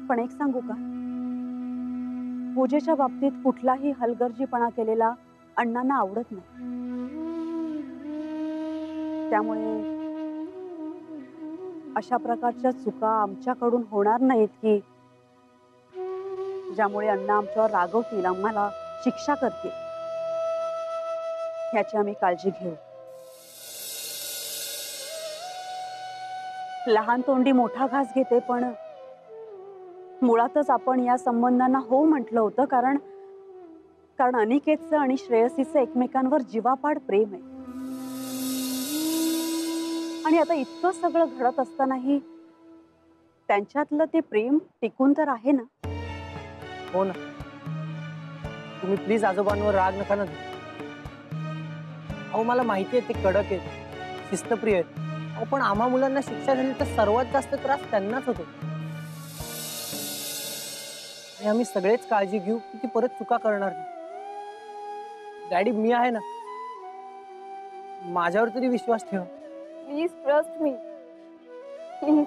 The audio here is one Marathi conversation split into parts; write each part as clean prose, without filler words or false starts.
पण एक सांगू का, पूजेच्या बाबतीत कुठलाही हलगर्जीपणा केलेला अण्णांना आवडत नाही. त्यामुळे अशा प्रकारच्या चुका आमच्याकडून होणार नाहीत की ज्यामुळे अण्णा आमच्यावर रागवतील, आम्हाला शिक्षा करतील, याची आम्ही काळजी घेऊ. लहान तोंडी मोठा घास घेते, पण मुळातच आपण या संबंधांना हो म्हटलं होतं कारण अनिकेतचं आणि श्रेयसीचं एकमेकांवर जीवापाड प्रेम आहे. आणि आता इतकं सगळं घडत असतानाही त्यांच्यातलं ते प्रेम टिकून तर आहे ना. हो ना. तुम्ही प्लीज आजोबांवर राग नका ना. अहो मला माहिती आहे ते कडक आहेत, शिस्तप्रिय आहेत. अहो पण आम्हा मुलांना शिक्षा झाली तर सर्वात जास्त त्रास त्यांनाच होतो. आणि आम्ही सगळेच काळजी घेऊ की ती परत चुका करणार नाही. डॅडी मी आहे ना, माझ्यावर तरी विश्वास ठेवा. Please trust me, please.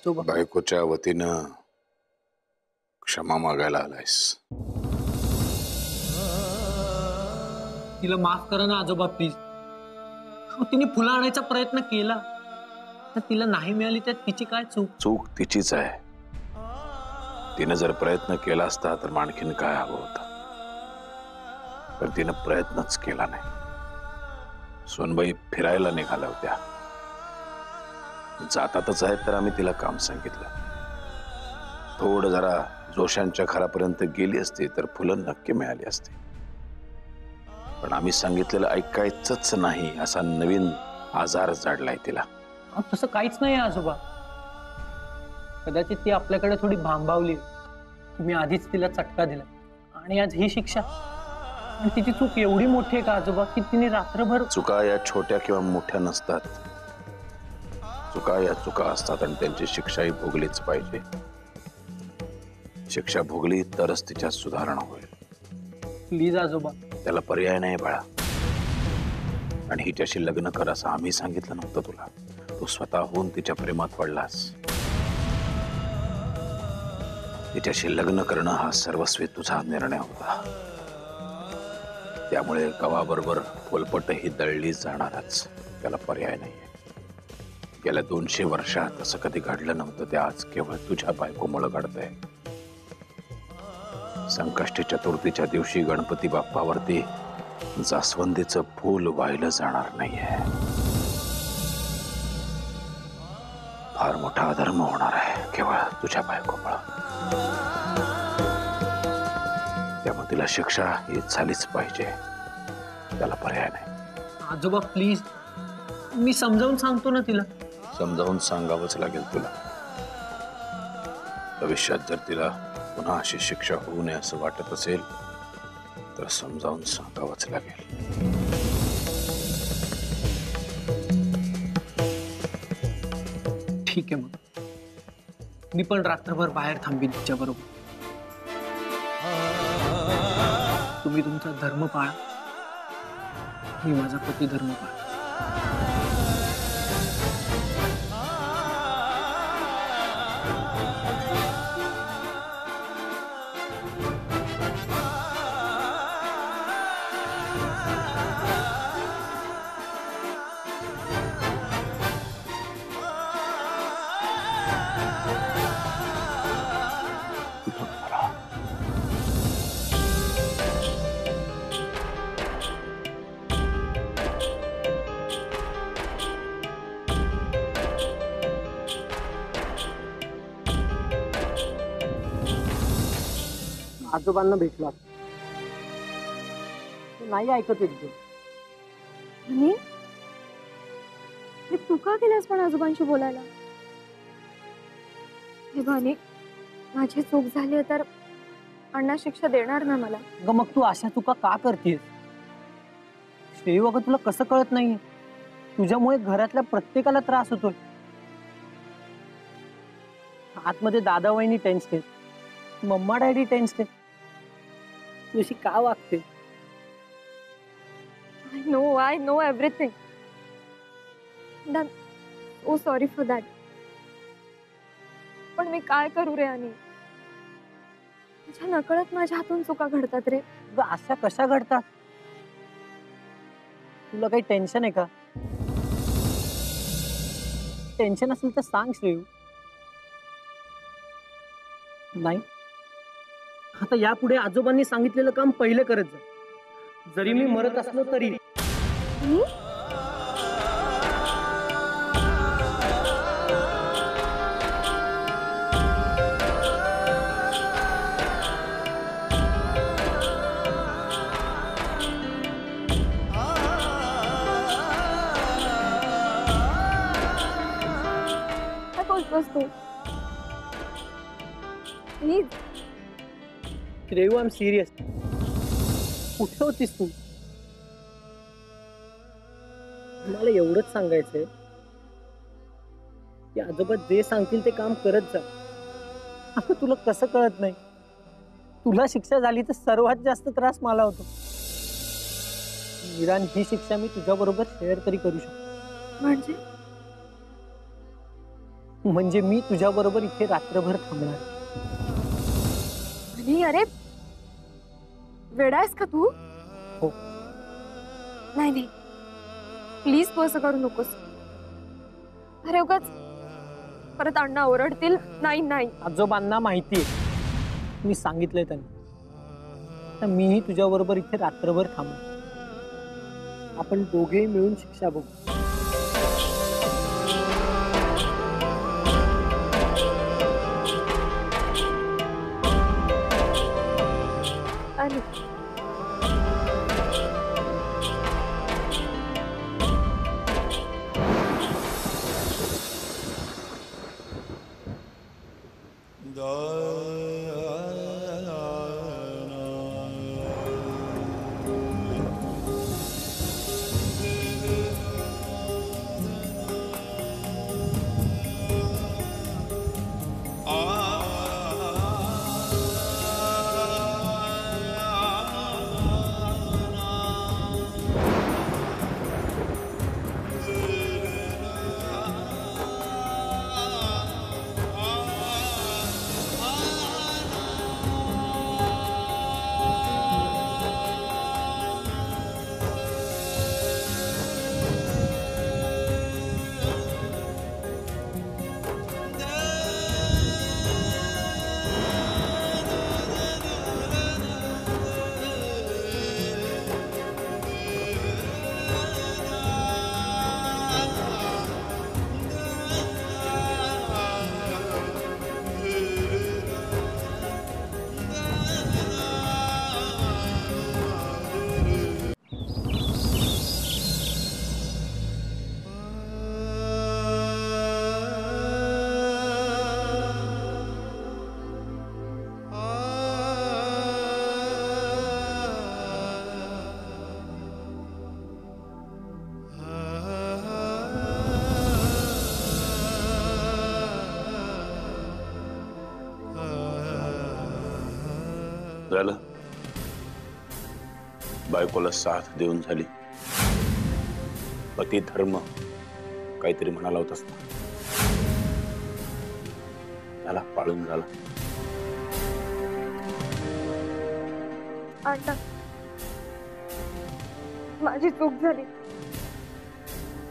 बायकोच्या वतीनं क्षमा मागायला आलायस. तिला माफ करा ना आजोबा प्लीज. तिने फुलं आणायचा प्रयत्न केला तर तिला नाही मिळाली, त्यात तिची काय चूक? चूक तिचीच आहे. तिने जर प्रयत्न केला असता तर आणखीन काय हवं होतं, पण तिने प्रयत्नच केला नाही. सोनबाई फिरायला निघाल्या होत्या, जातातच आहेत तर आम्ही तिला काम सांगितलं. थोडं जरा जोशांच्या घरापर्यंत गेली असती तर फुलं नक्की मिळाली असती, पण आम्ही सांगितलेलं ऐकायचंच नाही असा नवीन आजार जाडलाय तिला. तसं काहीच नाही आजोबा. कदाचित ती आपल्याकडे थोडी भांबावली. तुम्ही आधीच तिला चटका दिला आणि आज ही शिक्षा. आणि तिची चूक एवढी मोठी आहे का आजोबा की तिने रात्रभर. चुका या छोट्या किंवा मोठ्या नसतात. चुका या चुका असतात आणि त्यांची शिक्षाही भोगलीच पाहिजे. शिक्षा भोगली तरच तिच्यात सुधारणा होईल. प्लीज आजोबा. त्याला पर्याय नाही बाळा. आणि हिच्याशी लग्न कर असं आम्ही सांगितलं नव्हतं तुला. तू स्वतःहून तिच्या प्रेमात पडलास. तिच्याशी लग्न करणं हा सर्वस्वी तुझा निर्णय होता. त्यामुळे गव्हाबरोबर फुलपटही दळली जाणारच. त्याला पर्याय नाहीये. गेल्या 200 वर्षात असं कधी घडलं नव्हतं. ते आज केवळ तुझ्या बायकोमुळे घडतंय. संकष्टी चतुर्थीच्या दिवशी गणपती बाप्पावरती जास्वंदीचं फूल वाहिलं जाणार नाहीये. फार मोठा अधर्म होणार आहे केवळ तुझ्या बायकोमुळे. त्यामुळे तिला शिक्षा ही झालीच पाहिजे. त्याला पर्याय नाही. आजोबा प्लीज. मी समजावून सांगतो ना तिला. समजावून सांगावंच लागेल तुला. भविष्यात जर तिला पुन्हा अशी शिक्षा होऊ नये असं वाटत असेल तर समजावून सांगावंच लागेल. ठीक आहे मग. मी पण रात्रभर बाहेर थांबीन तिच्या बरोबर. तुम्ही तुमचा धर्म पाळा, मी माझा पती धर्म पाळा. आजोबांना भेटलो. ते नाही ऐकत एकदम. आणि हे तू का केलंस पण आजोबांशी बोलायला? हे भानी, माझी चूक झाली तर अण्णा शिक्षा देणार ना मला? अगं मग तू अशा चुका का करतेस? श्रेयू, अगं तुला कसं कळत नाही? तुझ्यामुळे घरातल्या प्रत्येकाला त्रास होतोय. आतमध्ये दादा वहिनी टेन्स्ड आहेत, मम्मा डॅडी टेन्स्ड आहेत. तू अशी का वागते? I know everything. And I'm so sorry for that. पण मी काय करू रे आणि? माझ्या नकळत माझ्या हातून चुका घडतात रे. अगं अशा कशा घडतात? तुला काही टेन्शन आहे का? टेन्शन असेल तर सांग श्रेयू. नाही, आता यापुढे आजोबांनी सांगितलेलं काम पहिले करत जा. जरी मी मरत असलो तरी. मी? काय बोलतोस तू? Please. Shreyu, I am serious. कुठे होतीस तू? मला एवढंच सांगायचंय की आजोबा जे सांगतील ते काम करत जा. आता तुला कसं कळत नाही? तुला शिक्षा झाली तर सर्वात जास्त त्रास मला होतो. निदान ही शिक्षा मी तुझ्या बरोबर शेअर तरी करू शकतो. म्हणजे मी तुझ्या बरोबर इथे रात्रभर थांबणार. आणि अरे, वेडा आहेस का तू? हो. नाही नाही, प्लीज तू असं करू नकोस. अरे उगाच परत अण्णा ओरडतील. नाही नाही. आजोबांना माहितीये, मी सांगितलंय त्यांना. तर मीही तुझ्या बरोबर इथे रात्रभर थांबणार. आपण दोघेही मिळून शिक्षा बघू. आणि झालं, बायकोला साथ देऊन झाली. पती धर्म काहीतरी म्हणाला होतास ना, त्याला पाळून झाला. अण्णा, माझी चूक झाली,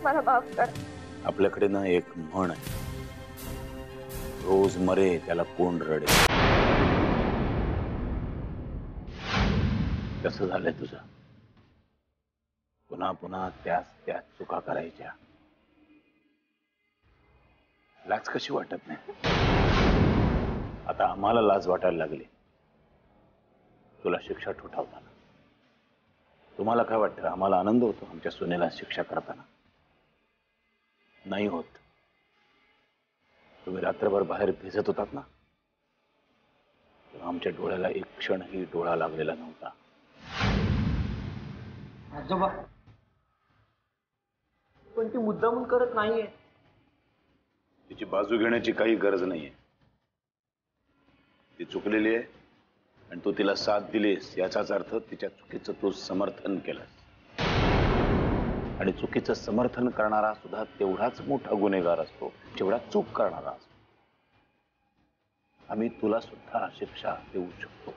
मला माफ कर. आपल्याकडे ना एक म्हण आहे, रोज मरे त्याला कोण रडे. कसं झालंय तुझं? पुन्हा पुन्हा त्याच त्याच चुका करायच्या. लाज कशी वाटत नाही? आता आम्हाला लाज वाटायला लागली. तुला शिक्षा ठोठावताना. तुम्हाला काय वाटतं, आम्हाला आनंद होतो आमच्या सुनेला शिक्षा करताना? नाही होत. तुम्ही रात्रभर बाहेर भिजत होतात ना, तेव्हा आमच्या डोळ्याला एक क्षणही डोळा लागलेला नव्हता. आजोबा, पण ती मुद्दामून करत नाहीये. तिची बाजू घेण्याची काही गरज नाहीये. ती चुकलेली आहे आणि तू तिला साथ दिलीस याचाच अर्थ तिच्या चुकीचं तू समर्थन केलंस. आणि चुकीचं समर्थन करणारा सुद्धा तेवढाच मोठा गुन्हेगार असतो जेवढा चूक करणारा असतो. आम्ही तुला सुद्धा शिक्षा देऊ शकतो.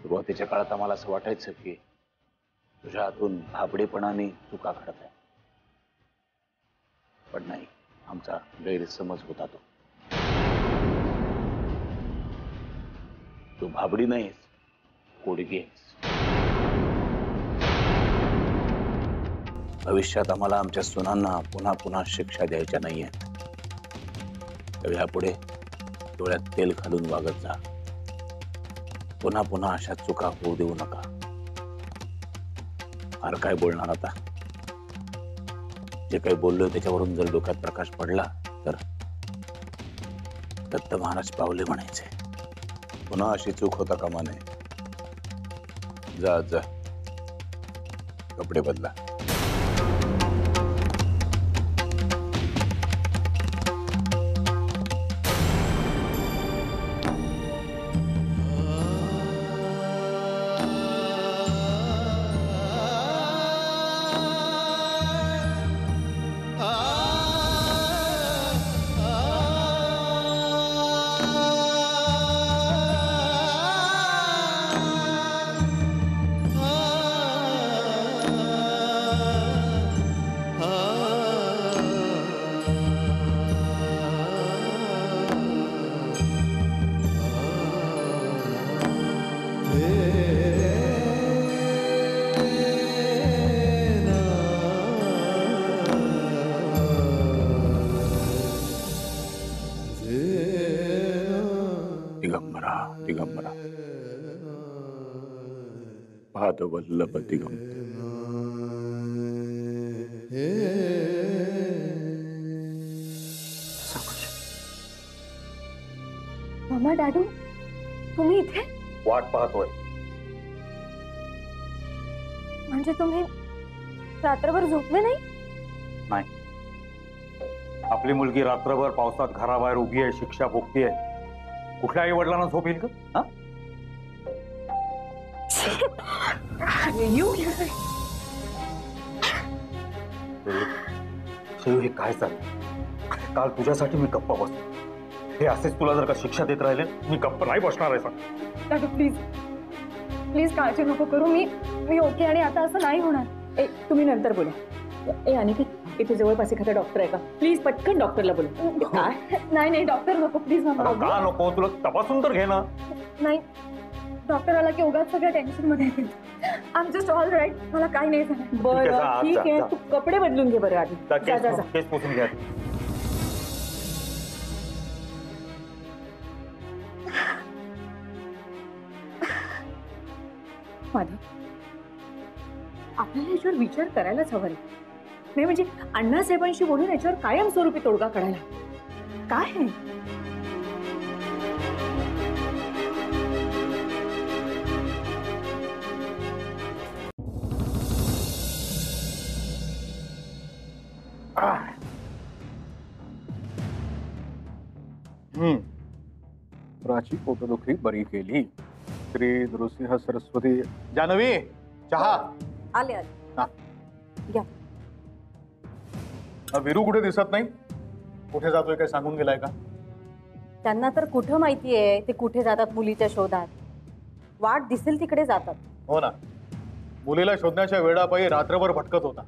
सुरुवातीच्या काळात आम्हाला असं वाटायचं की तुझ्या हातून भाबडेपणाने चुका घडत आहे, पण नाही, आमचा गैरसमज होता तो. तू भाबडी नाहीस, कोडगी आहेस. भविष्यात आम्हाला आमच्या सुनांना पुन्हा पुन्हा शिक्षा द्यायच्या नाहीये. यापुढे डोळ्यात तेल घालून वागत जा. पुन्हा पुन्हा अशा चुका होऊ देऊ नका. फार काय बोलणार आता? जे काही बोललोय त्याच्यावरून जर डोक्यात प्रकाश पडला तर दत्त महाराज पावले म्हणायचे. पुन्हा अशी चूक होता कामा नये. जा जा, कपडे बदला. दिगंबरा दिगंबरा पाद वल्लभ दिगंबर. मामा, डॅडू, तुम्ही इथे? वाट पाहतोय. म्हणजे तुम्ही रात्रभर झोपले नाही? नाही, आपली मुलगी रात्रभर पावसात घराबाहेर उभी आहे, शिक्षा भोगतीये. कुठल्या आई वडिलांना झोप येईल का? हे काय चाललं? काल तुझ्यासाठी मी गप्पा बसतो. हे असेच तुला जर का शिक्षा देत राहिले, मी गप्प नाही बसणार आहे. सांग डॅडू, प्लीज प्लीज काळजी नको करू. मी ओके, आणि आता असं नाही होणार. तुम्ही नंतर बोला. अनिकेत, इथे जवळपास एखादा डॉक्टर आहे का? प्लीज पटकन डॉक्टरला बोला. काय? नाही डॉक्टर नको, प्लीज मामा. का नको? तुला तपासून तर घे ना. नाही, डॉक्टर आला की उगाच सगळ्या टेन्शन मध्ये येतील. I am just all right. मला काही नाही झालं. बरं, ठीक आहे. तू कपडे बदलून घे बरं आधी. जा जा जा. केस पुसून घ्या. माधव, आपल्याला याच्यावर विचार करायलाच हवा. नाही म्हणजे अण्णासाहेबांशी बोलून याच्यावर कायमस्वरूपी तोडगा काढायला. काय आहे? प्राची पोटदुखी बरी केली. श्री नृसिंह सरस्वती. जानवी, चहा. आले आले. घ्या. विरू कुठे दिसत नाही? कुठे जातोय काय सांगून गेलाय का? त्यांना तर कुठं माहिती आहे ते कुठे जातात मुलीच्या शोधात. वाट दिसेल तिकडे जातात. हो ना, मुलीला शोधण्याच्या वेळापायी रात्रभर भटकत होता.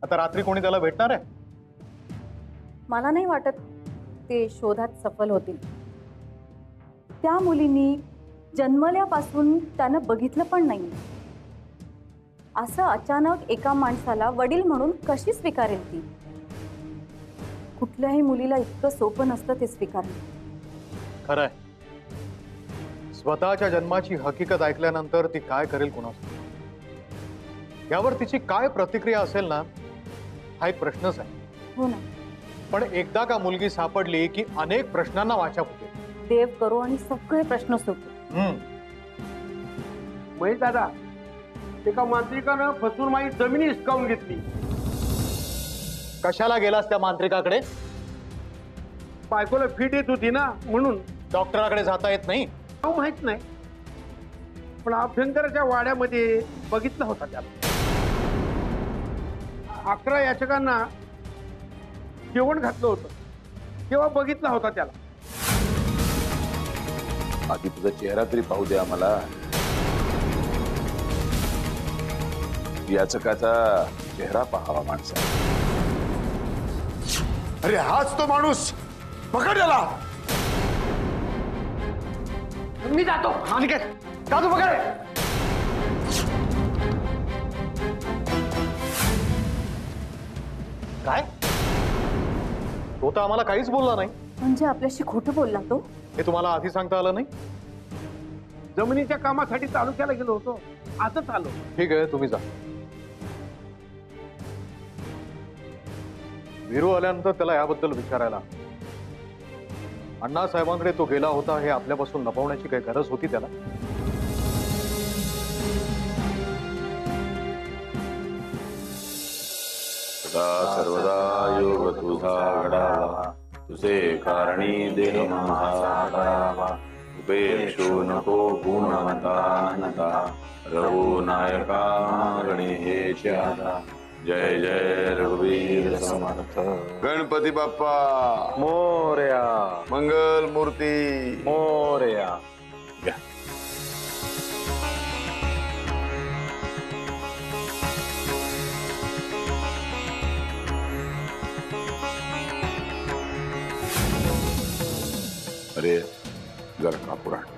आता रात्री कोणी त्याला भेटणार आहे? मला नाही वाटत ते शोधात सफल होतील. त्या मुलीनी जन्मल्यापासून त्यानं बघितलं पण नाही. असं अचानक एका माणसाला वडील म्हणून कशी स्वीकारेल ती? कुठल्याही मुलीला इतकं सोपं नसतं ते स्वीकारणं. खरंय. स्वतःच्या जन्माची हकीकत ऐकल्यानंतर ती काय करेल कुणास ठाऊक. यावर तिची काय प्रतिक्रिया असेल ना, हा एक प्रश्नच आहे. हो ना. पण एकदा का मुलगी सापडली की अनेक प्रश्नांना वाचा होते. देव करो आणि सगळे प्रश्न सुटले. महेश दादा, एका मांत्रिकानं फसून माझी जमिनी हिसकावून घेतली. कशाला गेलास त्या मांत्रिकाकडे? बायकोला फिट येत होती ना, म्हणून. डॉक्टराकडे जाता येत नाही? अहो, माहित नाही, पण अभ्यंकराच्या वाड्यामध्ये बघितला होता त्याला. 11 याचकांना जेवण घातलं होतं तेव्हा बघितला होता त्याला. आधी तुझा चेहरा तरी पाहू दे आम्हाला. याचकाचा चेहरा पाहावा माणसा. अरे हाच तो माणूस, पकड त्याला. मी जातो. अनिकेत, का तू पकड. काय? तो तर आम्हाला काहीच बोलला नाही. म्हणजे आपल्याशी खोटं बोलला तो? हे तुम्हाला आधी सांगता आलं नाही? जमिनीच्या कामासाठी तालुक्याला गेलो होतो, आजच आलो. ठीक आहे, तुम्ही जा. वीरू आल्यानंतर त्याला याबद्दल विचारायला. अण्णासाहेबांकडे तो गेला होता हे आपल्यापासून लपवण्याची काही गरज होती त्याला? सदा सर्वदा योग तुझा घडावा, तुझे कारणी देह माझा घडावा. उपेक्षू नको गुणवंता, रघु नायका मागणे हे ज्यादा. जय जय रघुवीर समर्थ. गणपती बाप्पा मोरया. मंगल मूर्ती मोरया. घ्या. अरे जरा कापूर आण.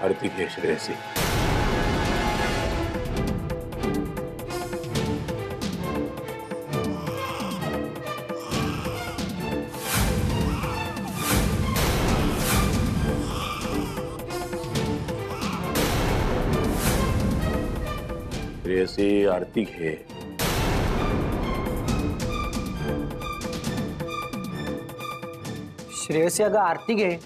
आरती घे श्रेयसी. श्रेयसी आरती घे. श्रेयसी अगं आरती घे.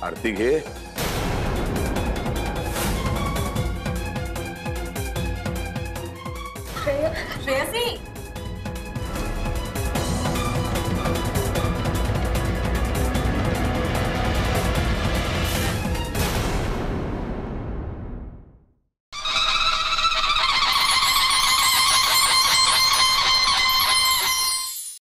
आरती घे. श्रेयसी